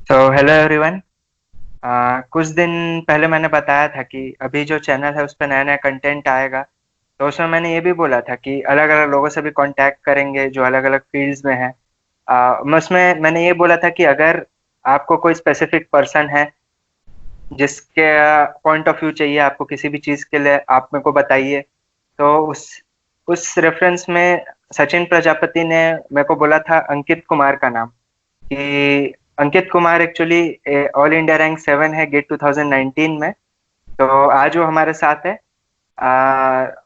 तो hello everyone. कुछ दिन पहले मैंने बताया था कि अभी जो चैनल है उस पर नया नया कंटेंट आएगा। तो उसमें मैंने ये भी बोला था कि अलग अलग लोगों से भी कांटेक्ट करेंगे जो अलग अलग फील्ड्स में हैं। मैं उसमें मैंने ये बोला था कि अगर आपको कोई स्पेसिफिक पर्सन है जिसके पॉइंट ऑफ व्यू चाहिए आपको किसी भी चीज़ के लिए, आप मेरे को बताइए। तो उस रेफरेंस में सचिन प्रजापति ने मेरे को बोला था अंकित कुमार का नाम, कि Ankit Kumar actually all India rank 7 है गेट 2019 में। तो आज वो हमारे साथ है।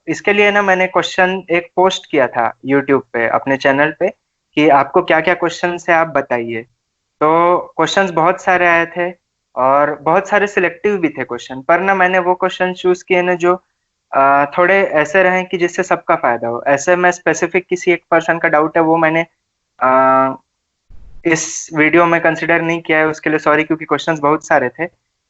इसके लिए ना मैंने क्वेश्चन एक पोस्ट किया था यूट्यूब पे अपने चैनल पे कि आपको क्या क्या क्वेश्चन है आप बताइए। तो क्वेश्चंस बहुत सारे आए थे और बहुत सारे सिलेक्टिव भी थे क्वेश्चन, पर ना मैंने वो क्वेश्चन चूज किए ना जो थोड़े ऐसे रहे कि जिससे सबका फायदा हो। ऐसे मैं स्पेसिफिक किसी एक पर्सन का डाउट है वो मैंने इस वीडियो में कंसिडर नहीं किया है, उसके लिए सॉरी, क्योंकि क्वेश्चंस बहुत सारे थे।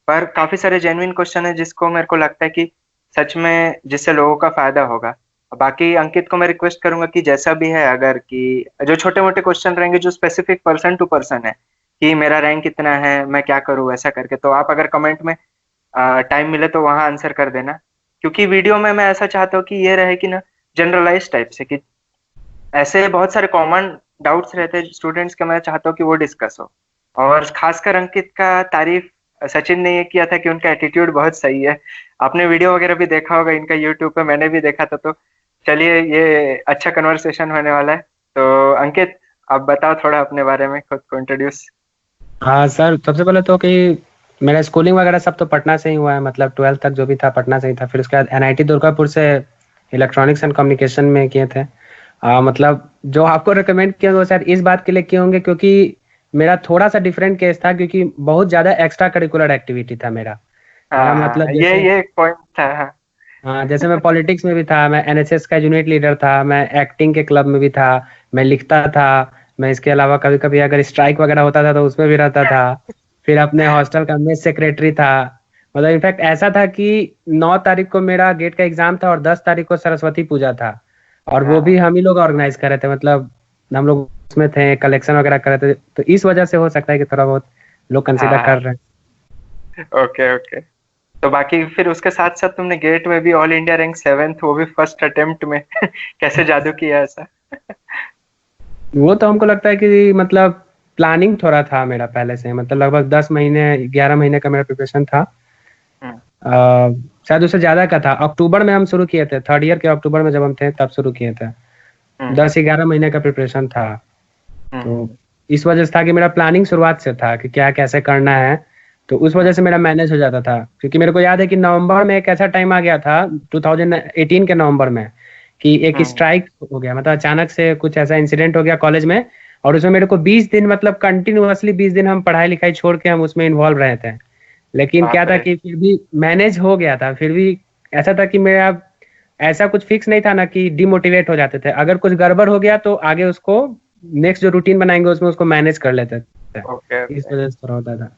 पर काफी सारे जेन्युइन क्वेश्चन है जिसको मेरे को लगता है कि सच में जिससे लोगों का फायदा होगा। बाकी अंकित को मैं रिक्वेस्ट करूंगा कि जैसा भी है, अगर कि जो छोटे मोटे क्वेश्चन रहेंगे जो स्पेसिफिक पर्सन टू पर्सन है कि मेरा रैंक कितना है, मैं क्या करूँ, ऐसा करके, तो आप अगर कमेंट में टाइम मिले तो वहां आंसर कर देना। क्योंकि वीडियो में मैं ऐसा चाहता हूँ कि ये रहे कि ना जनरलाइज टाइप से, कि ऐसे बहुत सारे कॉमन डाउट्स रहते हैं स्टूडेंट्स के, मैं चाहता हूँ कि वो डिस्कस हो। और खासकर अंकित का तारीफ सचिन ने ये किया था कि उनका एटीट्यूड बहुत सही है। आपने वीडियो वगैरह भी देखा होगा इनका यूट्यूब पे, मैंने भी देखा था। तो चलिए, ये अच्छा कन्वर्सेशन होने वाला है। तो अंकित, आप बताओ थोड़ा अपने बारे में, खुद को इंट्रोड्यूस। हाँ सर, सबसे पहले तो कि मेरा स्कूलिंग वगैरह सब तो पटना से ही हुआ है। मतलब 12th तक जो भी था पटना से ही था। फिर उसके बाद एनआईटी दुर्गापुर से इलेक्ट्रॉनिक्स एंड कम्युनिकेशन में किए थे। मतलब जो आपको रिकमेंड किए वो शायद इस बात के लिए किए होंगे क्योंकि मेरा थोड़ा सा डिफरेंट केस था, क्योंकि बहुत ज्यादा एक्स्ट्रा करिकुलर एक्टिविटी था मेरा। हाँ मतलब हाँ, जैसे ये एक पॉइंट था। हाँ हाँ, जैसे मैं पॉलिटिक्स में भी था, मैं एनएसएस का यूनिट लीडर था, मैं एक्टिंग के क्लब में भी था, मैं लिखता था। मैं इसके अलावा कभी कभी अगर स्ट्राइक वगैरह होता था तो उसमें भी रहता था। फिर अपने हॉस्टल का मेस सेक्रेटरी था। मतलब इनफैक्ट ऐसा था कि 9 तारीख को मेरा गेट का एग्जाम था और 10 तारीख को सरस्वती पूजा था। और वो भी हाँ हम ही लोग ऑर्गेनाइज कर रहे थे। मतलब हम लोग उसमें थे, कलेक्शन वगैरह कर रहे थे। तो इस वजह से हो सकता है कि थोड़ा बहुत लोग कंसिडर हाँ। कर रहे हैं। Okay okay. तो बाकी फिर उसके साथ साथ तुमने गेट में भी ऑल इंडिया रैंक 7th, वो भी फर्स्ट अटेम्प्ट में कैसे जादू किया ऐसा? वो तो हमको लगता है कि मतलब प्लानिंग थोड़ा था मेरा पहले से। मतलब लगभग 10 महीने 11 महीने का मेरा प्रिपरेशन था। हम्म शायद उससे ज्यादा का था। अक्टूबर में हम शुरू किए थे, थर्ड ईयर के अक्टूबर में जब हम थे तब शुरू किए थे। हम्म 10-11 महीने का प्रिपरेशन था। हम्म। तो इस वजह से था कि मेरा प्लानिंग शुरुआत से था कि क्या कैसे करना है। तो उस वजह हम्म से मेरा मैनेज हो जाता था। क्योंकि मेरे को याद है कि नवंबर में एक ऐसा टाइम आ गया था, 2018 के नवंबर में, कि एक हम्म। स्ट्राइक हो गया। मतलब अचानक से कुछ ऐसा इंसिडेंट हो गया कॉलेज में। और उसमें मेरे को 20 दिन, मतलब कंटिन्यूअसली 20 दिन हम पढ़ाई लिखाई छोड़ के हम उसमें इन्वॉल्व रहे थे। लेकिन क्या बाप था रे। कि फिर भी मैनेज हो गया था। फिर भी ऐसा था कि मेरा ऐसा कुछ फिक्स नहीं था ना कि डिमोटिवेट हो जाते थे। अगर कुछ गड़बड़ हो गया तो आगे उसको नेक्स्ट जो रूटीन बनाएंगे उसमें उसको मैनेज कर लेते थे। ओके इस ओके। वजह से थोड़ा होता था।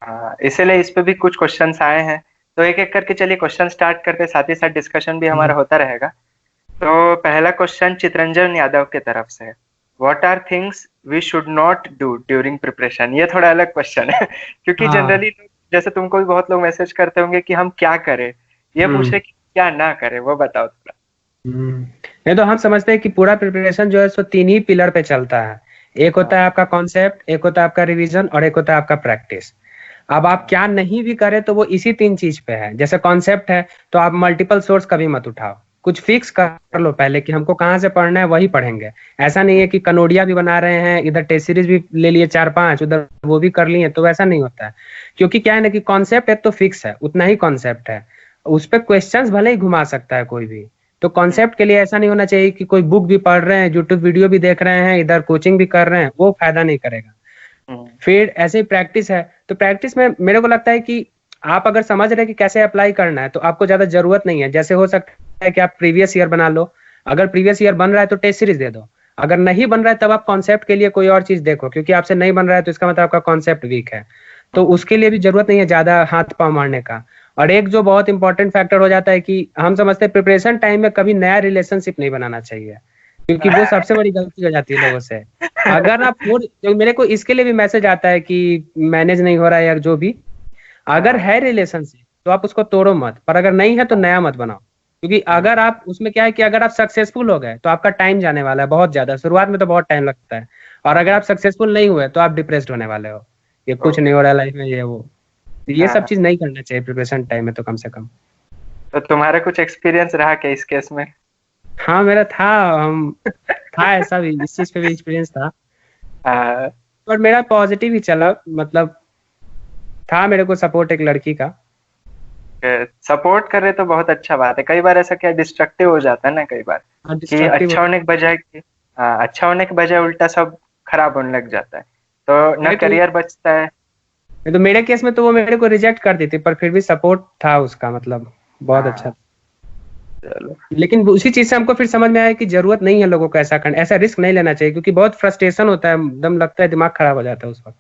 हाँ, इसीलिए इस पे भी कुछ क्वेश्चंस आए हैं। तो एक एक करके चलिए क्वेश्चन स्टार्ट करते, साथ ही साथ डिस्कशन भी हमारा होता रहेगा। तो पहला क्वेश्चन चितरंजन यादव के तरफ से है। What are things we should not do during preparation? ये थोड़ा अलग क्वेश्चन है क्योंकि हाँ। जनरली जैसे तुमको भी बहुत लोग मैसेज करते होंगे कि हम क्या करें, ये पूछे हम्म कि क्या ना करें, वो बताओ थोड़ा। हम्म। नहीं तो हम समझते हैं कि पूरा प्रिपरेशन जो है सो 3 ही पिलर पे चलता है। एक होता हाँ है आपका कॉन्सेप्ट, एक होता है आपका रिवीजन, और एक होता है आपका प्रैक्टिस। अब आप हाँ क्या नहीं भी करें तो वो इसी 3 चीज पे है। जैसे कॉन्सेप्ट है तो आप मल्टीपल सोर्स कभी मत उठाओ। कुछ फिक्स कर लो पहले कि हमको कहाँ से पढ़ना है, वही पढ़ेंगे। ऐसा नहीं है कि कनोडिया भी बना रहे हैं, इधर टेस्ट सीरीज भी ले लिए 4-5, उधर वो भी कर लिए, तो वैसा नहीं होता है। क्योंकि क्या है ना कि कॉन्सेप्ट एक तो फिक्स है, उतना ही कॉन्सेप्ट है। उस पर क्वेश्चंस भले ही घुमा सकता है कोई भी। तो कॉन्सेप्ट के लिए ऐसा नहीं होना चाहिए कि कोई बुक भी पढ़ रहे हैं, यूट्यूब वीडियो भी देख रहे हैं, इधर कोचिंग भी कर रहे हैं, वो फायदा नहीं करेगा। हम्म फिर ऐसे ही प्रैक्टिस है। तो प्रैक्टिस में मेरे को लगता है कि आप अगर समझ रहे हैं कि कैसे अप्लाई करना है तो आपको ज्यादा जरूरत नहीं है। जैसे हो सकता है कि आप प्रीवियस ईयर बना लो। अगर प्रीवियस ईयर बन रहा है तो टेस्ट सीरीज दे दो। अगर नहीं बन रहा है तब आप कॉन्सेप्ट के लिए कोई और चीज देखो, क्योंकि आपसे नहीं बन रहा है तो इसका मतलब आपका कॉन्सेप्ट वीक है। तो हम्म उसके लिए भी जरूरत नहीं है ज्यादा हाथ पांव मारने का। और एक जो बहुत इंपॉर्टेंट फैक्टर हो जाता है कि हम समझते हैं प्रिपरेशन टाइम में कभी नया रिलेशनशिप नहीं बनाना चाहिए, क्योंकि वो सबसे बड़ी गलती हो जाती है लोगों से। अगर आप जो मेरे को इसके लिए भी मैसेज आता है कि मैनेज नहीं हो रहा है या जो भी, अगर है रिलेशनशिप तो आप उसको तोड़ो मत, पर अगर नहीं है तो नया मत बनाओ। क्योंकि अगर आप उसमें क्या है कि अगर आप सक्सेसफुल हो गए तो आपका टाइम जाने वाला है बहुत ज्यादा, शुरुआत में तो बहुत टाइम लगता है, और अगर आप सक्सेसफुल नहीं हुए तो आप डिप्रेस्ड होने वाले हो, ये कुछ नहीं हो रहा है लाइफ में, ये वो, तो ये सब चीज नहीं करना चाहिए प्रिपरेशन टाइम में तो कम से कम। तो तुम्हारा कुछ एक्सपीरियंस रहा क्या इस केस में? हाँ मेरा था, हम था ऐसा भी, इस चीज पे भी एक्सपीरियंस था, आ, पर मेरा पॉजिटिव ही चला, मतलब था मेरे को सपोर्ट एक लड़की का। सपोर्ट कर रहे तो बहुत अच्छा बात है। कई बार ऐसा क्या डिस्ट्रक्टिव हो जाता है ना कई बार, हाँ कि डिस्ट्रक्टिव। अच्छा होने के बजाय अच्छा होने के बजाय उल्टा सब खराब होने लग जाता है, तो ना नहीं तो करियर बचता है। नहीं तो मेरे केस में तो वो मेरे को रिजेक्ट कर दी थी, पर फिर भी सपोर्ट था उसका, मतलब बहुत अच्छा हाँ, था। चलो। लेकिन उसी चीज से हमको फिर समझ में आया कि जरूरत नहीं है लोगों को ऐसा करना, ऐसा रिस्क नहीं लेना चाहिए, क्योंकि बहुत फ्रस्ट्रेशन होता है, एकदम लगता है दिमाग खराब हो जाता है उस वक्त।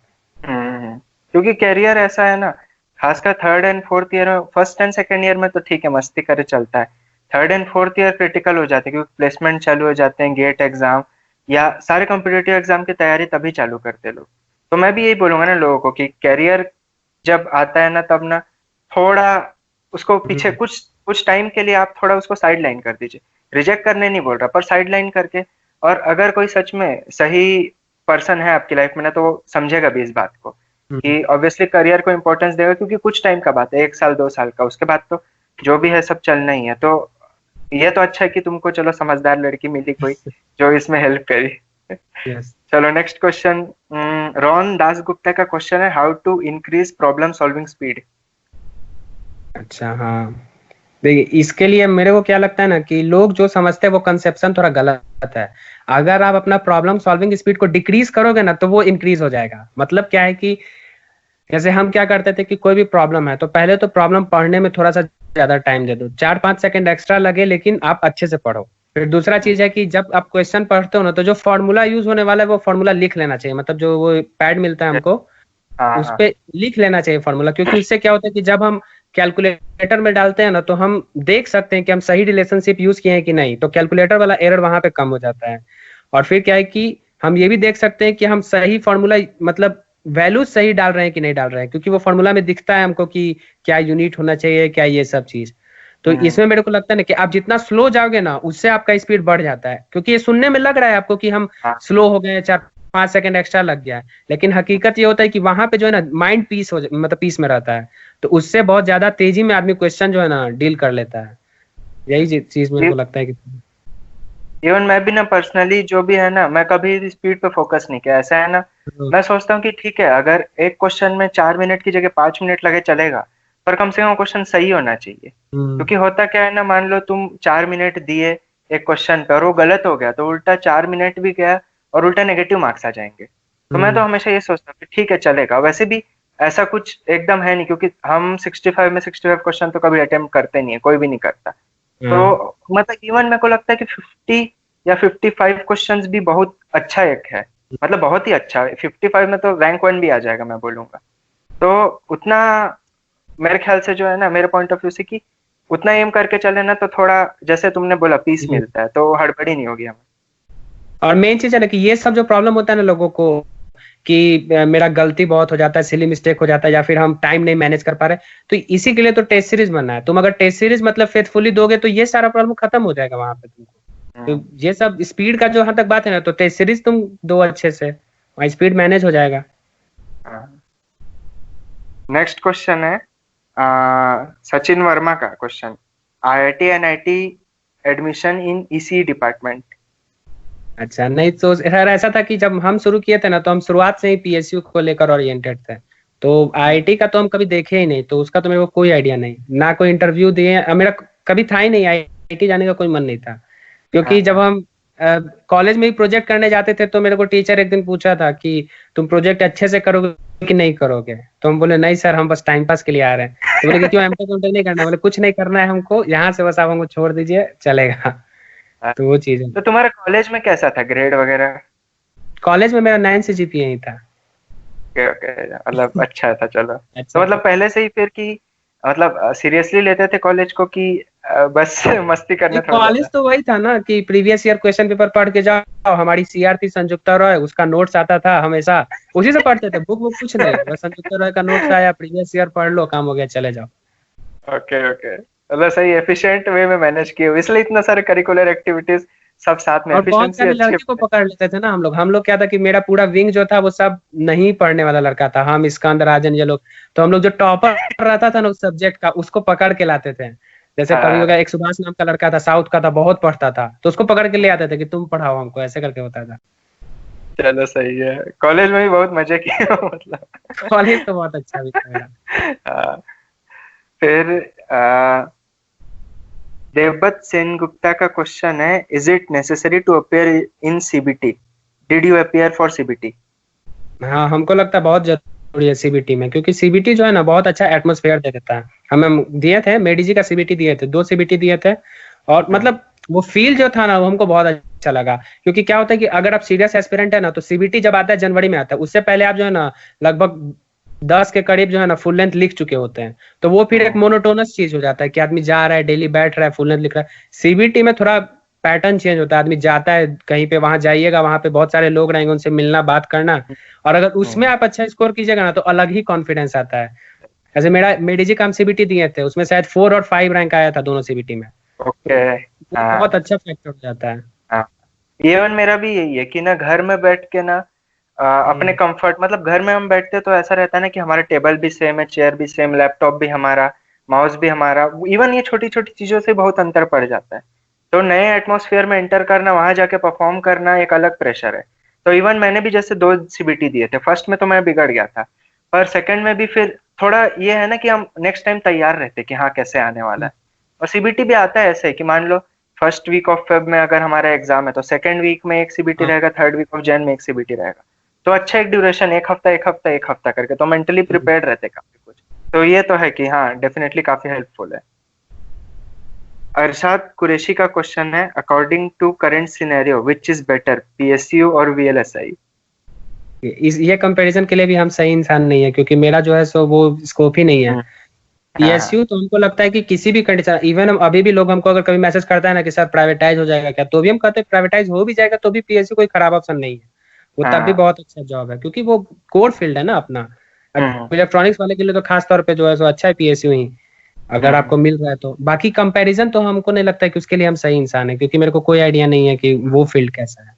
क्योंकि करियर ऐसा है ना, खासकर थर्ड एंड फोर्थ ईयर में, फर्स्ट एंड सेकंड ईयर में तो ठीक है मस्ती करे चलता है, third and fourth year critical हो जाते हैं, क्योंकि प्लेसमेंट चालू हो जाते हैं, गेट एग्जाम या सारे कॉम्पिटिटिव एग्जाम की तैयारी तभी चालू करते हैं लोग। तो मैं भी यही बोलूंगा ना लोगों को कि करियर जब आता है ना तब ना थोड़ा उसको पीछे हम्म। कुछ टाइम के लिए आप थोड़ा उसको साइड लाइन कर दीजिए। रिजेक्ट करने नहीं बोल रहा, पर साइड लाइन करके, और अगर कोई सच में सही पर्सन है आपकी लाइफ में ना, तो वो समझेगा भी इस बात को हम्म। कि ऑब्वियसली करियर को इंपॉर्टेंस देगा, क्योंकि कुछ टाइम का बात है, 1 साल 2 साल का, उसके बाद तो जो भी है सब चलना ही है। तो ये तो अच्छा है कि तुमको चलो समझदार लड़की मिली कोई जो इसमें हेल्प करी। यस। चलो next question. Ron Dasgupta का क्वेश्चन है, how to increase problem solving speed. अच्छा हाँ, देखिए इसके लिए मेरे को क्या लगता है ना कि लोग जो समझते हैं वो कंसेप्शन थोड़ा गलत है। अगर आप अपना प्रॉब्लम सॉल्विंग स्पीड को डिक्रीज करोगे ना तो वो इंक्रीज हो जाएगा। मतलब क्या है कि जैसे हम क्या करते थे कि कोई भी प्रॉब्लम है तो पहले तो प्रॉब्लम पढ़ने में थोड़ा सा ज्यादा टाइम दे दो, 4-5 सेकंड एक्स्ट्रा लगे, लेकिन आप अच्छे से पढ़ो। फिर दूसरा चीज है कि जब आप क्वेश्चन पढ़ते हो ना तो जो फॉर्मूला यूज होने वाला है वो फॉर्मूला लिख लेना चाहिए, मतलब जो वो पैड मिलता है हमको हाँ उस हाँ। पे लिख लेना चाहिए फॉर्मूला, क्योंकि उससे क्या होता है कि जब हम कैलकुलेटर में डालते हैं ना तो हम देख सकते हैं कि हम सही रिलेशनशिप यूज किए हैं कि नहीं, तो कैलकुलेटर वाला एरर वहां पे कम हो जाता है। और फिर क्या है कि हम ये भी देख सकते हैं कि हम सही फॉर्मूला, मतलब वैल्यूज सही डाल रहे हैं कि नहीं डाल रहे हैं, क्योंकि वो फॉर्मूला में दिखता है हमको कि क्या यूनिट होना चाहिए, क्या ये सब चीज। तो हम्म, इसमें मेरे को लगता है ना कि आप जितना स्लो जाओगे ना उससे आपका स्पीड बढ़ जाता है, क्योंकि ये सुनने में लग रहा है आपको कि हम हाँ स्लो हो गए, 4-5 सेकंड एक्स्ट्रा लग गया है, लेकिन हकीकत ये होता है कि वहां पे जो है ना माइंड पीस मतलब पीस में रहता है, तो उससे बहुत ज्यादा तेजी में आदमी क्वेश्चन जो है ना डील कर लेता है। यही चीज मेरे को लगता है कि इवन मैं भी ना पर्सनली जो भी है ना, मैं कभी स्पीड पे फोकस नहीं किया। ऐसा है ना, मैं सोचता हूँ कि ठीक है अगर एक क्वेश्चन में 4 मिनट की जगह 5 मिनट लगे चलेगा, पर कम से कम क्वेश्चन सही होना चाहिए। हम्म। क्योंकि होता क्या है ना, मान लो तुम 4 मिनट दिए एक क्वेश्चन पे और वो गलत हो गया, तो उल्टा 4 मिनट भी गया और उल्टा नेगेटिव मार्क्स आ जाएंगे। तो मैं तो हम्म। हमेशा ये सोचता हूँ कि ठीक है चलेगा। वैसे भी ऐसा कुछ एकदम है नहीं, क्योंकि हम 65 में 65 क्वेश्चन तो कभी अटेम्प्ट करते नहीं है, कोई भी नहीं करता। हाँ। तो मतलब इवन मेरे को लगता है कि 50 या 55 क्वेश्चंस भी बहुत अच्छा एक है, मतलब बहुत ही अच्छा है। 55 में तो रैंक 1 भी आ जाएगा मैं बोलूंगा। तो उतना मेरे ख्याल से जो है ना, मेरे पॉइंट ऑफ व्यू से, कि उतना एम करके चले ना तो थोड़ा, जैसे तुमने बोला, पीस हम्म। मिलता है, तो हड़बड़ी नहीं होगी हमें। और मेन चीज है ना कि ये सब जो प्रॉब्लम होता है ना लोगों को कि मेरा गलती बहुत हो जाता है, सिली मिस्टेक हो जाता है, या फिर हम टाइम नहीं मैनेज कर पा रहे, तो इसी के लिए तो टेस्ट सीरीज बनना है। तुम अगर टेस्ट सीरीज मतलब फेथफुली दोगे तो ये सारा प्रॉब्लम खत्म हो जाएगा वहां पे तुमको। तो हम्म, ये सब स्पीड का जो यहाँ तक बात है ना, तो टेस्ट सीरीज तुम दो अच्छे से, वहाँ स्पीड मैनेज हो जाएगा। हाँ। नेक्स्ट क्वेश्चन है सचिन वर्मा का question, IIT NIT admission in EC department. अच्छा, नहीं तो सर ऐसा था कि जब हम शुरू किए थे ना तो हम शुरुआत से ही पीएसयू को लेकर ओरिएंटेड थे, तो आईआईटी का तो हम कभी देखे ही नहीं, तो उसका तो मेरे को कोई आइडिया नहीं, ना कोई इंटरव्यू दिए, मेरा कभी था ही नहीं, आईआईटी जाने का कोई मन नहीं था। क्योंकि जब हाँ हम कॉलेज में ही प्रोजेक्ट करने जाते थे तो मेरे को टीचर एक दिन पूछा था कि तुम प्रोजेक्ट अच्छे से करोगे कि नहीं करोगे, तो हम बोले नहीं सर, हम बस टाइम पास के लिए आ रहे हैं। तो बोले कि क्यों, एमटेक उमटेक नहीं करना? बोले कुछ नहीं करना है हमको यहाँ से, बस आप हमको छोड़ दीजिए चलेगा। हाँ। तो वो चीज है। तो तुम्हारा कॉलेज में कैसा था, ग्रेड वगैरह? कॉलेज में मेरा 9 से जीपीए ही था। ओके ओके, मतलब अच्छा था, चलो। तो अच्छा मतलब था। पहले से ही फिर कि मतलब सीरियसली लेते थे कॉलेज को कि बस मस्ती करने थोड़ा कॉलेज जाता तो वही था ना कि प्रीवियस ईयर क्वेश्चन पेपर पढ़ के जाओ, हमारी सीआर थी संयुक्ता रॉय, उसका नोट्स आता था हमेशा, उसी से पढ़ते थे, बुक बुक कुछ नहीं, बस संयुक्ता रॉय का नोट्स आया, प्रीवियस ईयर पढ़ लो, काम हो गया, चले जाओ। ओके ओके, मतलब सही एफिशिएंट वे में मैनेज किए हो, इसलिए इतना सारे करिकुलर एक्टिविटीज सब साथ में, और बहुत एफिशिएंसी सारे अच्छी लड़के को पकड़ लेते थे ना हम लोग क्या था कि मेरा पूरा विंग जो था वो सब नहीं पढ़ने वाला लड़का था, हम स्कंद राजन ये लोग, तो हम लोग जो टॉपर रहता था ना उस सब्जेक्ट का उसको पकड़ के लाते थे। जैसे कभी हो हाँ। गया, एक सुभाष नाम का लड़का था, साउथ का था, बहुत पढ़ता था, तो उसको पकड़ के ले आते थे कि तुम पढ़ाओ हमको, ऐसे करके होता था। चलो सही है, कॉलेज में भी बहुत मजे किए हो मतलब। कॉलेज तो बहुत अच्छा भी था मेरा। हाँ, फिर आ, देवदत्त सेनगुप्ता का क्वेश्चन है, is it necessary to appear in CBT, did you appear for CBT? हाँ, हमको लगता है बहुत जरूरी है सीबीटी में, क्योंकि सीबीटी जो है ना बहुत अच्छा एटमोसफेयर दे देता है। हमें दिए थे, मेडिजी का सीबीटी दिए थे, 2 सीबीटी दिए थे, और मतलब वो फील जो था ना वो हमको बहुत अच्छा लगा। क्योंकि क्या होता है कि अगर आप सीरियस एस्पिरेंट है ना, तो सीबीटी जब आता है जनवरी में आता है, उससे पहले आप जो है ना लगभग 10 के करीब जो है ना फुल लेंथ लिख चुके होते हैं, तो वो फिर एक मोनोटोनस चीज हो जाता है कि आदमी जा रहा है, डेली बैठ रहा है, फुल लेंथ लिख रहा है। सीबीटी में थोड़ा पैटर्न चेंज होता है, आदमी जाता है कहीं पे, वहां जाइएगा, वहां पे बहुत सारे लोग रहेंगे, उनसे मिलना, बात करना, और अगर उसमें आप अच्छा स्कोर कीजिएगा ना तो अलग ही कॉन्फिडेंस आता है। जैसे मेरा मेडिजी का हम सीबीटी दिए थे, उसमें शायद 4 और 5 रैंक आया था दोनों सीबीटी में, ओके। तो वो हाँ बहुत अच्छा फैक्टर हो जाता है। हाँ, इवन मेरा भी यही है कि ना घर में बैठ के ना अपने हम्म। कंफर्ट, मतलब घर में हम बैठते तो ऐसा रहता है ना कि हमारा टेबल भी सेम है, चेयर भी सेम, लैपटॉप भी हमारा, माउस भी हमारा, इवन ये छोटी छोटी चीजों से बहुत अंतर पड़ जाता है। तो नए एटमॉस्फेयर में एंटर करना, वहां जाके परफॉर्म करना एक अलग प्रेशर है। तो इवन मैंने भी जैसे 2 सीबीटी दिए थे, फर्स्ट में तो मैं बिगड़ गया था, पर सेकंड में भी फिर थोड़ा ये है ना कि हम नेक्स्ट टाइम तैयार रहते कि हाँ कैसे आने वाला है। और सीबीटी भी आता है ऐसे कि मान लो फर्स्ट वीक ऑफ फेब में अगर हमारा एग्जाम है तो सेकंड वीक में एक सीबीटी हाँ। रहेगा, थर्ड वीक ऑफ जैन में एक सीबीटी रहेगा। तो अच्छा एक ड्यूरेशन, एक हफ्ता एक हफ्ता एक हफ्ता करके, तो मेंटली हम्म। प्रिपेयर्ड रहते काफी कुछ। तो ये तो है कि हाँ डेफिनेटली काफी हेल्पफुल है। अरशद कुरैशी का क्वेश्चन है, according to current scenario which is better, PSU और वीएलएसआई? ये कंपैरिजन के लिए भी हम सही इंसान नहीं है, क्योंकि मेरा जो है सो वो स्कोप ही नहीं है। हाँ हाँ पीएसयू तो हमको लगता है कि किसी भी कंडीशन, इवन हम अभी भी लोग हमको अगर कभी मैसेज करता है ना कि सर प्राइवेटाइज हो जाएगा क्या, तो भी हम कहते हैं प्राइवेटाइज हो भी जाएगा तो भी पीएसयू कोई खराब ऑप्शन नहीं है, वो तब भी हाँ। बहुत अच्छा जॉब है, क्योंकि वो कोर फील्ड है ना अपना। हम्म इलेक्ट्रॉनिक्स वाले के लिए तो खास तौर पे जो है सो अच्छा है पीएसयू ही, अगर हम्म। आपको मिल रहा है तो। बाकी कंपैरिजन तो हमको नहीं लगता है कि उसके लिए हम सही इंसान है, क्योंकि मेरे को कोई आइडिया नहीं है कि वो फील्ड कैसा है।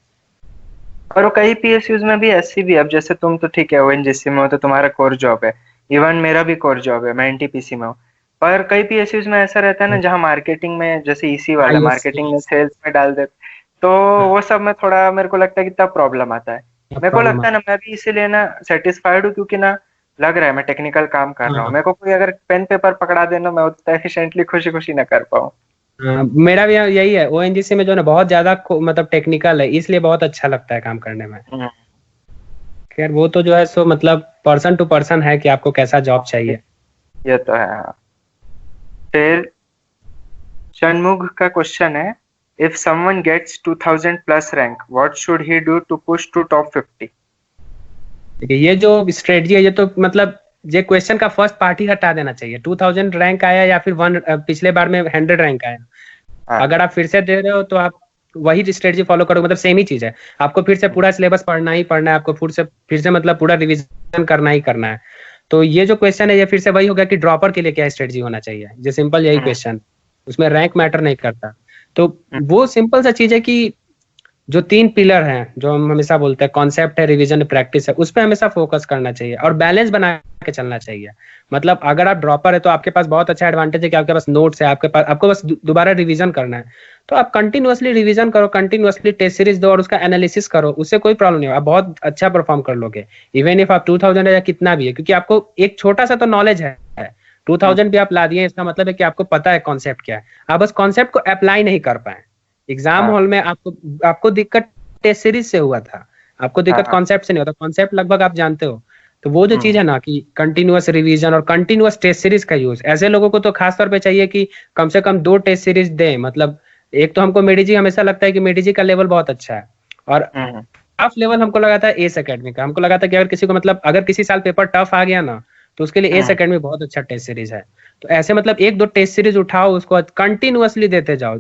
और वो कई पीएसयूज में भी ऐसी भी है, अब जैसे तुम तो ठीक है ओएनजीसी में हो तो तुम्हारा कोर जॉब है, इवन मेरा भी कोर जॉब है, मैं एनटीपीसी में हूँ। पर कई पीएसयूज में ऐसा रहता है ना जहाँ मार्केटिंग में, जैसे ईसी वाला मार्केटिंग में, आईएससीआईएस सेल्स में डाल दे, तो वो सब में थोड़ा मेरे को लगता है कि तब प्रॉब्लम आता है। मेरे को प्रॉब्लम लगता है आता ना, मैं भी इसीलिए ना सेटिस्फाइड हूँ, क्योंकि ना लग रहा है मैं टेक्निकल काम कर है। रहा हूँ, हाँ। मेरे को कोई अगर पेन पेपर पकड़ा देना मैं उतना एफिशिएंटली खुशी खुशी ना कर पाऊँ। हाँ, मेरा भी यही है, ओएनजीसी में जो है ना बहुत ज्यादा मतलब टेक्निकल है, इसलिए बहुत अच्छा लगता है काम करने में। हम्म, खैर वो तो जो है सो मतलब पर्सन टू पर्सन है कि आपको कैसा जॉब चाहिए। ये तो है हाँ। फिर Shanmugh का क्वेश्चन है, if someone gets 2000 plus rank, what should he do to push to top 50? देखिए ये जो स्ट्रेटजी है, ये तो मतलब ये क्वेश्चन का फर्स्ट पार्ट ही हटा देना चाहिए। 2000 रैंक आया या फिर पिछले बार में 100 रैंक आया, हाँ अगर आप फिर से दे रहे हो तो आप वही स्ट्रेटजी फॉलो करो, मतलब सेम ही चीज है। आपको फिर से पूरा सिलेबस पढ़ना ही पढ़ना है, आपको फिर से मतलब पूरा रिवीजन करना ही करना है। तो ये जो क्वेश्चन है ये फिर से वही होगा कि ड्रॉपर के लिए क्या स्ट्रेटजी होना चाहिए, जो सिंपल यही हम्म, क्वेश्चन, उसमें रैंक मैटर नहीं करता। तो हम्म, वो सिंपल सा चीज है कि जो 3 पिलर हैं जो हम हमेशा बोलते हैं, कॉन्सेप्ट है, रिवीजन, प्रैक्टिस है, उस पर हमेशा फोकस करना चाहिए और बैलेंस बना के चलना चाहिए। मतलब अगर आप ड्रॉपर है तो आपके पास बहुत अच्छा एडवांटेज है कि आपके पास नोट्स है, आपके पास, आपको बस दोबारा रिवीजन करना है, तो आप कंटिन्यूअसली रिवीजन करो, कंटिन्यूअसली टेस्ट सीरीज दो और उसका एनालिसिस करो, उससे कोई प्रॉब्लम नहीं हो, आप बहुत अच्छा परफॉर्म कर लोगे। इवन इफ आप 2000 है या कितना भी है, क्योंकि आपको एक छोटा सा तो नॉलेज है। हम्म, 2000 भी आप ला दिए, इसका मतलब है कि आपको पता है कॉन्सेप्ट क्या है, आप बस कॉन्सेप्ट को अप्लाई नहीं कर पाए। एग्जाम हाँ हॉल में आपको आपको दिक्कत टेस्ट सीरीज से हुआ था, आपको हाँ दिक्कत हाँ, कॉन्सेप्ट से नहीं होता, कॉन्सेप्ट लगभग आप जानते हो। तो वो जो चीज हम्म, है ना कि कंटिन्यूअस रिवीजन और कंटिन्यूअस टेस्ट सीरीज का यूज, ऐसे लोगों को तो खास तौर पे चाहिए कि कम से कम 2 टेस्ट सीरीज दें। मतलब एक तो हमको मेडिजी हमेशा लगता है कि मेडिजी का लेवल बहुत अच्छा है, और हम्म, टफ लेवल हमको लगा था एस एकेडमी का। हमको लगा था कि अगर किसी को मतलब अगर किसी साल पेपर टफ आ गया ना तो उसके लिए एस एकेडमी बहुत अच्छा टेस्ट सीरीज है। तो ऐसे मतलब एक दो टेस्ट सीरीज उठाओ, उसको कंटिन्यूअसली देते जाओ,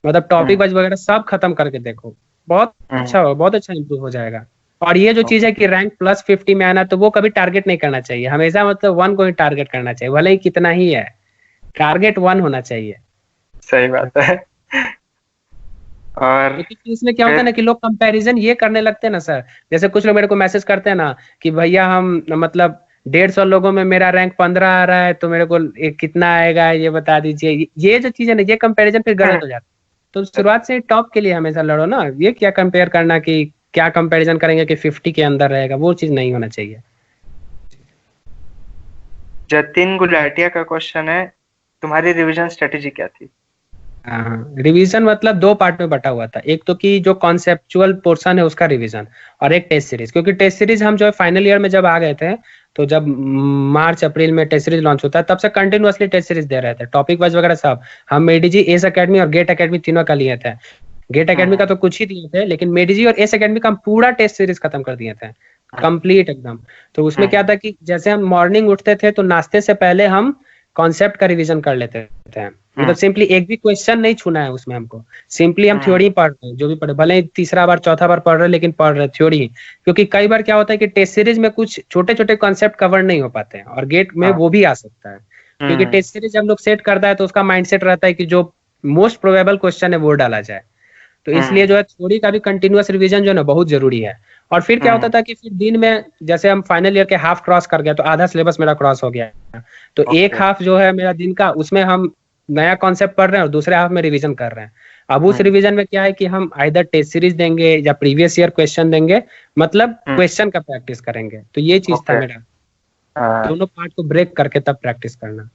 मतलब टॉपिक वाइज वगैरह सब खत्म करके देखो, बहुत अच्छा हो, बहुत अच्छा इंप्रूव हो जाएगा। और ये जो चीज है कि रैंक +50 में आना, तो वो कभी टारगेट नहीं करना चाहिए, हमेशा मतलब 1 को ही टारगेट करना चाहिए, भले ही कितना ही है, टारगेट 1 होना चाहिए। सही बात है। और क्योंकि इसमें क्या होता है फिर ना कि लोग कंपैरिजन ये करने लगते हैं ना सर, जैसे कुछ लोग मेरे को मैसेज करते हैं ना कि भैया हम मतलब 150 लोगों में मेरा रैंक 15 आ रहा है, तो मेरे को कितना आएगा ये बता दीजिए। ये जो चीज है ना, ये कंपैरिजन फिर गलत हो जाता है। तो शुरुआत से टॉप के लिए हमेशा लड़ो ना, ये क्या कंपेयर करना कि क्या कंपैरिजन करेंगे कि 50 के अंदर रहेगा, वो चीज नहीं होना चाहिए। जतिन गुलाटिया का क्वेश्चन है, तुम्हारी रिवीजन स्ट्रेटेजी क्या थी? हाँ, रिवीजन मतलब 2 पार्ट में बटा हुआ था, एक तो कि जो कॉन्सेप्चुअल पोर्शन है उसका रिवीजन, और एक टेस्ट सीरीज। क्योंकि टेस्ट सीरीज हम जो है फाइनल ईयर में जब आ गए थे, तो जब मार्च अप्रैल में टेस्ट सीरीज लॉन्च होता है, तब से कंटिन्यूअसली टेस्ट सीरीज दे रहे थे, टॉपिक वाइज वगैरह सब। हम मेडिजी, एस एकेडमी और गेट एकेडमी तीनों का लिए थे। गेट एकेडमी का तो कुछ ही दिए थे, लेकिन मेडिजी और एस एकेडमी का हम पूरा टेस्ट सीरीज खत्म कर दिए थे, कंप्लीट एकदम। तो उसमें क्या था कि जैसे हम मॉर्निंग उठते थे तो नाश्ते से पहले हम कॉन्सेप्ट का रिवीजन कर लेते थे, मतलब सिंपली एक भी क्वेश्चन नहीं छूना है उसमें हमको, सिंपली हम थ्योरी पढ़ रहे हैं, जो भी पढ़े, भले ही तीसरा बार चौथा बार पढ़ रहे हैं, लेकिन पढ़ रहे थ्योरी। क्योंकि कई बार क्या होता है कि टेस्ट सीरीज में कुछ छोटे छोटे कॉन्सेप्ट कवर नहीं हो पाते हैं, और गेट में वो भी आ सकता है। क्योंकि टेस्ट सीरीज जब लोग सेट करता है तो उसका माइंडसेट रहता है कि जो मोस्ट प्रोबेबल क्वेश्चन है वो डाला जाए। तो इसलिए जो है थ्योरी का भी कंटिन्यूअस रिवीजन जो है ना बहुत जरूरी है। और फिर क्या होता था कि फिर दिन में जैसे हम फाइनल ईयर के हाफ क्रॉस कर गया, तो आधा सिलेबस मेरा क्रॉस हो गया, तो एक हाफ जो है मेरा दिन का, उसमें हम नया कॉन्सेप्ट पढ़ रहे हैं और दूसरे हाफ में रिवीजन कर रहे हैं। अब उस रिवीजन में क्या है कि हम आइदर टेस्ट सीरीज देंगे या प्रीवियस ईयर क्वेश्चन देंगे, मतलब क्वेश्चन का प्रैक्टिस करेंगे। तो ये चीज था मेरा, दोनों पार्ट को ब्रेक करके तब प्रैक्टिस करना।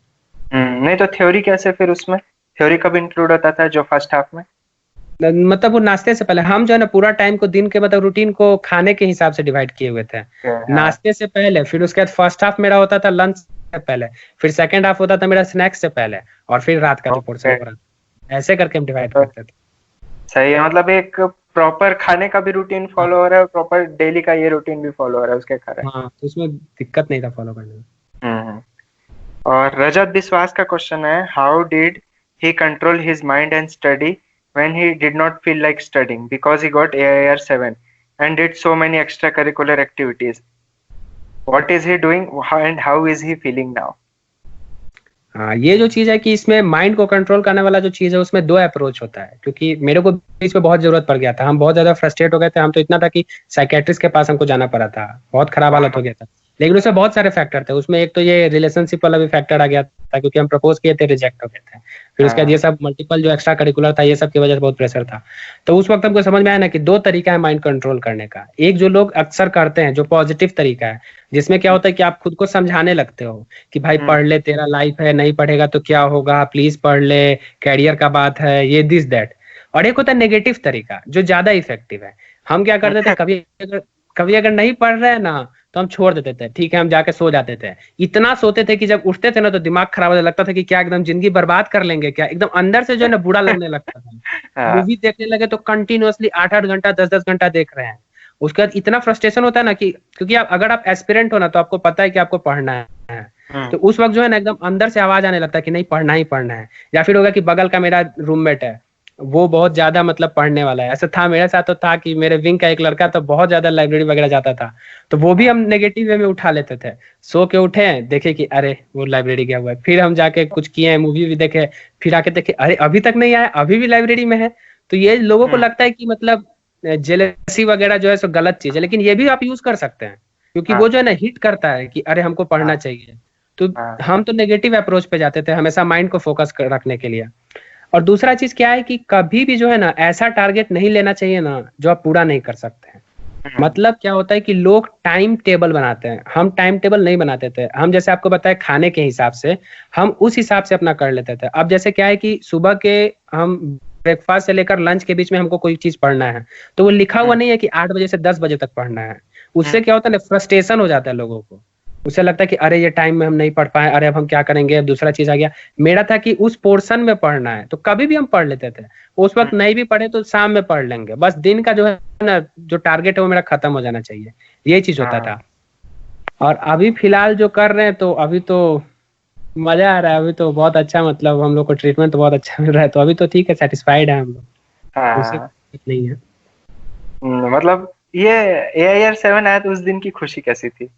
नहीं तो थ्योरी कैसे, फिर उसमें थ्योरी कब इंक्लूड होता था जो फर्स्ट हाफ में? मतलब वो नाश्ते से पहले हम जो है ना पूरा टाइम को दिन के मतलब रूटीन को खाने के हिसाब से डिवाइड किए हुए थे। नाश्ते से पहले, फिर उसके बाद फर्स्ट हाफ मेरा होता था लंच से पहले, फिर सेकंड हाफ होता था मेरा स्नैक्स से पहले, और फिर रात का जो पोर्शन हो रहा था, ऐसे करके हम डिवाइड करते थे। सही है, मतलब एक प्रॉपर खाने का भी रूटीन फॉलो हो रहा है, प्रॉपर डेली का ये रूटीन भी फॉलो हो रहा है उसके कारण। हाँ, तो उसमें दिक्कत नहीं था फॉलो करने में। और रजत विश्वास का क्वेश्चन है, how did he control his mind and study when he did not feel like studying because he got AIR 7 and did so many extracurricular activities? What is he doing and how is he feeling now? हाँ, ये जो चीज है कि इसमें mind को control करने वाला जो चीज है उसमें 2 अप्रोच होता है। क्योंकि मेरे को इसमें बहुत जरूरत पड़ गया था, हम बहुत ज्यादा फ्रस्ट्रेट हो गए थे, हम तो इतना था कि साइकेट्रिस्ट के पास हमको जाना पड़ा था, बहुत खराब हालत हो गया था। लेकिन उसमें बहुत सारे फैक्टर थे, उसमें एक तो ये रिलेशनशिप वाला भी फैक्टर आ गया था, क्योंकि हम प्रपोज किए थे, रिजेक्ट हो गए थे। फिर उसके बाद ये सब मल्टीपल जो एक्स्ट्रा करिकुलर था, ये सब की वजह से बहुत प्रेशर था। तो उस वक्त हमको समझ में आया ना कि 2 तरीका है माइंड कंट्रोल करने का। एक जो लोग अक्सर करते हैं, जो पॉजिटिव तरीका है, जिसमें क्या होता है कि आप खुद को समझाने लगते हो कि भाई पढ़ ले, तेरा लाइफ है, नहीं पढ़ेगा तो क्या होगा, प्लीज पढ़ ले, कैरियर का बात है, ये दिस दैट। और एक होता है नेगेटिव तरीका जो ज्यादा इफेक्टिव है। हम क्या करते थे, कभी अगर नहीं पढ़ रहे हैं ना तो हम छोड़ देते थे, ठीक है, हम जाके सो जाते थे। इतना सोते थे कि जब उठते थे ना तो दिमाग खराब होने लगता था कि क्या एकदम जिंदगी बर्बाद कर लेंगे क्या, एकदम अंदर से जो है ना बुरा लगने लगता था। मूवी देखने लगे तो कंटिन्यूअसली 8-8 घंटा 10-10 घंटा देख रहे हैं। उसके बाद इतना फ्रस्ट्रेशन होता है ना कि क्योंकि अगर आप एस्पिरेंट हो ना तो आपको पता है कि आपको पढ़ना है, तो उस वक्त जो है ना एकदम अंदर से आवाज आने लगता है कि नहीं, पढ़ना ही पढ़ना है। या फिर होगा कि बगल का मेरा रूममेट है, वो बहुत ज्यादा मतलब पढ़ने वाला है, ऐसा था मेरे साथ। तो था कि मेरे विंग का एक लड़का तो बहुत ज्यादा लाइब्रेरी वगैरह जाता था, तो वो भी हम नेगेटिव वे में उठा लेते थे। सो के उठे, देखे कि अरे वो लाइब्रेरी गया हुआ है, फिर हम जाके कुछ किए, मूवी भी देखे, फिर आके देखे अरे अभी तक नहीं आया, अभी भी लाइब्रेरी में है। तो ये लोगों को लगता है कि मतलब जेलसी वगैरह जो है सो गलत चीज है, लेकिन ये भी आप यूज कर सकते हैं, क्योंकि वो जो है ना हिट करता है कि अरे हमको पढ़ना चाहिए। तो हम तो नेगेटिव अप्रोच पे जाते थे हमेशा माइंड को फोकस रखने के लिए। और दूसरा चीज क्या है कि कभी भी जो है ना ऐसा टारगेट नहीं लेना चाहिए ना जो आप पूरा नहीं कर सकते हैं। मतलब क्या होता है कि लोग टाइम टेबल बनाते हैं, हम टाइम टेबल नहीं बनाते थे। हम जैसे आपको बताया खाने के हिसाब से, हम उस हिसाब से अपना कर लेते थे। अब जैसे क्या है कि सुबह के हम ब्रेकफास्ट से लेकर लंच के बीच में हमको कोई चीज पढ़ना है, तो वो लिखा हुआ नहीं है कि 8 बजे से 10 बजे तक पढ़ना है। उससे क्या होता है ना, फ्रस्ट्रेशन हो जाता है लोगों को, उसे लगता है कि अरे ये टाइम में हम नहीं पढ़ पाए, अरे अब हम क्या करेंगे, अब दूसरा चीज आ गया। मेरा था कि उस पोर्शन में पढ़ना है, तो कभी भी हम पढ़ लेते थे। उस वक्त नहीं भी पढ़े तो शाम में पढ़ लेंगे, बस दिन का जो है ना जो टारगेट है वो मेरा खत्म हो जाना चाहिए, ये चीज होता था। और अभी फिलहाल जो कर रहे हैं तो अभी तो मजा आ रहा है, अभी तो बहुत अच्छा, मतलब हम लोग को ट्रीटमेंट तो बहुत अच्छा मिल रहा है, तो अभी तो ठीक है, सेटिस्फाइड है हम लोग, उससे हाँ। कुछ नहीं है। मतलब ये AIR 7 आया तो उस दिन की खुशी कैसी थी?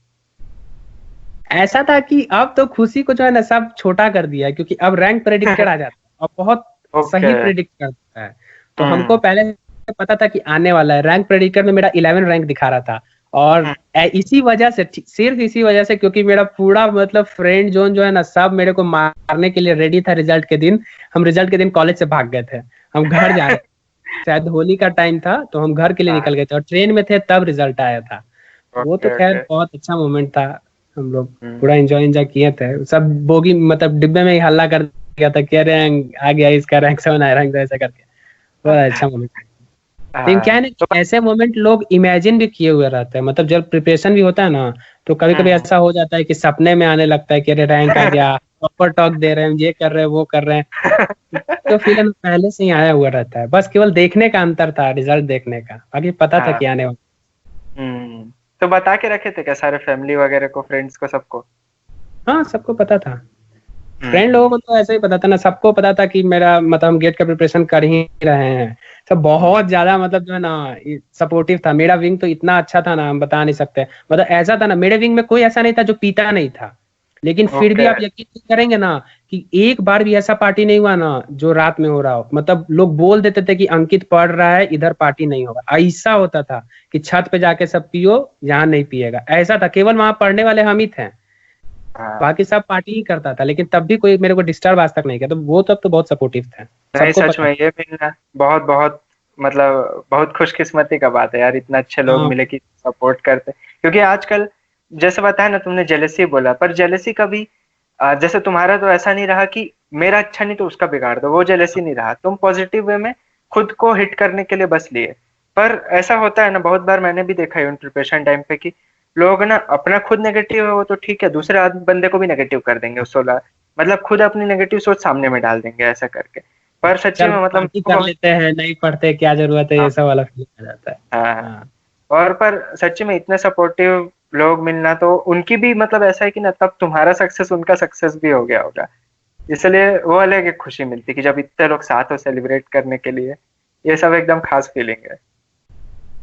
ऐसा था कि अब तो खुशी को जो है ना सब छोटा कर दिया है, क्योंकि अब रैंक प्रेडिक्टेड आ जाता है और बहुत ओके। सही प्रेडिक्ट करता है। तो हमको हम्म। पहले से पता था कि आने वाला है, रैंक प्रेडिक्टर में मेरा 11 रैंक दिखा रहा था। और हम्म। इसी वजह से, सिर्फ इसी वजह से, क्योंकि मेरा पूरा मतलब फ्रेंड जोन जो है ना सब मेरे को मारने के लिए रेडी था रिजल्ट के दिन। हम रिजल्ट के दिन कॉलेज से भाग गए थे, हम घर जा रहे थे, शायद होली का टाइम था तो हम घर के लिए हाँ। निकल गए थे और ट्रेन में थे तब रिजल्ट आया था। वो तो ओके खैर ओके। बहुत अच्छा मोमेंट था। हम लोग हम्म। पूरा एंजॉय एंजॉय किए थे, सब बोगी मतलब डिब्बे में ही हल्ला कर दिया था कि अरे आ गया इसका रैंक 7 आया, रैंक ऐसा करके। बहुत अच्छा मोमेंट। लेकिन क्या हाँ है ना कि तो ऐसे मोमेंट लोग इमेजिन भी किए हुए रहते हैं, मतलब जब प्रिपरेशन भी होता है ना तो कभी कभी हम्म। ऐसा हो जाता है कि सपने में आने लगता है कि अरे रैंक आ गया, प्रॉपर टॉक दे रहे हैं, ये कर रहे हैं वो कर रहे हैं। तो फिल्म पहले से ही आया हुआ रहता है, बस केवल देखने का अंतर था, रिजल्ट देखने का, बाकी पता था हाँ। कि आने वाला। तो बता के रखे थे क्या सारे फैमिली वगैरह को, फ्रेंड्स को, सबको? हाँ सबको पता था, फ्रेंड लोगों हम्म। को तो ऐसे ही पता था ना, सबको पता था कि मेरा मतलब हम गेट का प्रिपरेशन कर ही रहे हैं। सब हम्म। बहुत ज्यादा मतलब जो है ना सपोर्टिव था, मेरा विंग तो इतना अच्छा था ना हम बता नहीं सकते। मतलब ऐसा था ना, मेरे विंग में कोई ऐसा नहीं था जो पीता नहीं था। लेकिन फिर भी ओके। आप यकीन नहीं करेंगे ना कि एक बार भी ऐसा पार्टी नहीं हुआ ना जो रात में हो रहा हो, मतलब लोग बोल देते थे कि अंकित पढ़ रहा है इधर पार्टी नहीं होगा, ऐसा होता था कि छत पे जाके सब पियो, यहाँ नहीं पिएगा, ऐसा था। केवल वहां पढ़ने वाले हम ही थे, हाँ। बाकी सब पार्टी ही करता था, लेकिन तब भी कोई मेरे को डिस्टर्ब आज तक नहीं किया, तो वो तब तो बहुत सपोर्टिव थे, नहीं, सबको सच पता में था। ये मिलना बहुत बहुत मतलब बहुत खुशकिस्मती का बात है यार, इतने अच्छे लोग हाँ मिले कि सपोर्ट करते। क्योंकि आजकल जैसे बताया ना तुमने, जेलसी बोला, पर जेलसी कभी जैसे तुम्हारा तो ऐसा नहीं रहा कि मेरा अच्छा नहीं तो उसका बिगाड़ दो, वो जेलसी नहीं रहा, तुम पॉजिटिव वे में खुद को हिट करने के लिए बस लिए। पर ऐसा होता है ना, बहुत बार मैंने भी देखा है प्रिपरेशन टाइम पे कि लोग ना अपना खुद नेगेटिव है वो तो ठीक है, दूसरे बंदे को भी नेगेटिव कर देंगे उस 16, मतलब खुद अपनी नेगेटिव सोच सामने में डाल देंगे ऐसा करके। पर सच्ची चल में मतलब पार्टी मेरे को कर बहुत। लेते हैं, नहीं पढ़ते क्या जरूरत है, ये हाँ सब वाला फीलिंग आ जाता है। हाँ हाँ। हाँ और पर सच्ची में इतने सपोर्टिव लोग मिलना, तो उनकी भी मतलब ऐसा है कि ना तब तुम्हारा सक्सेस उनका सक्सेस भी हो गया होगा, इसलिए वो अलग एक खुशी मिलती कि जब इतने लोग साथ हो सेलिब्रेट करने के लिए। ये सब एकदम खास फीलिंग है।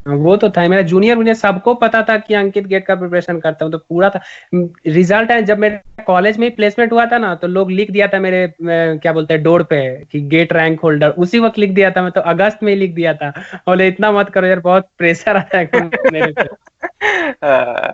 हाँ, वो तो था, मेरा जूनियर जूनियर सबको पता था कि अंकित गेट का प्रिपरेशन करता हूँ, तो पूरा था। रिजल्ट है जब मेरे कॉलेज में ही प्लेसमेंट हुआ था ना, तो लोग लिख दिया था मेरे क्या बोलते हैं डोर पे कि गेट रैंक होल्डर, उसी वक्त लिख दिया था, मैं तो अगस्त में ही लिख दिया था। बोले इतना मत करो यार, बहुत प्रेशर आता है मेरे पे।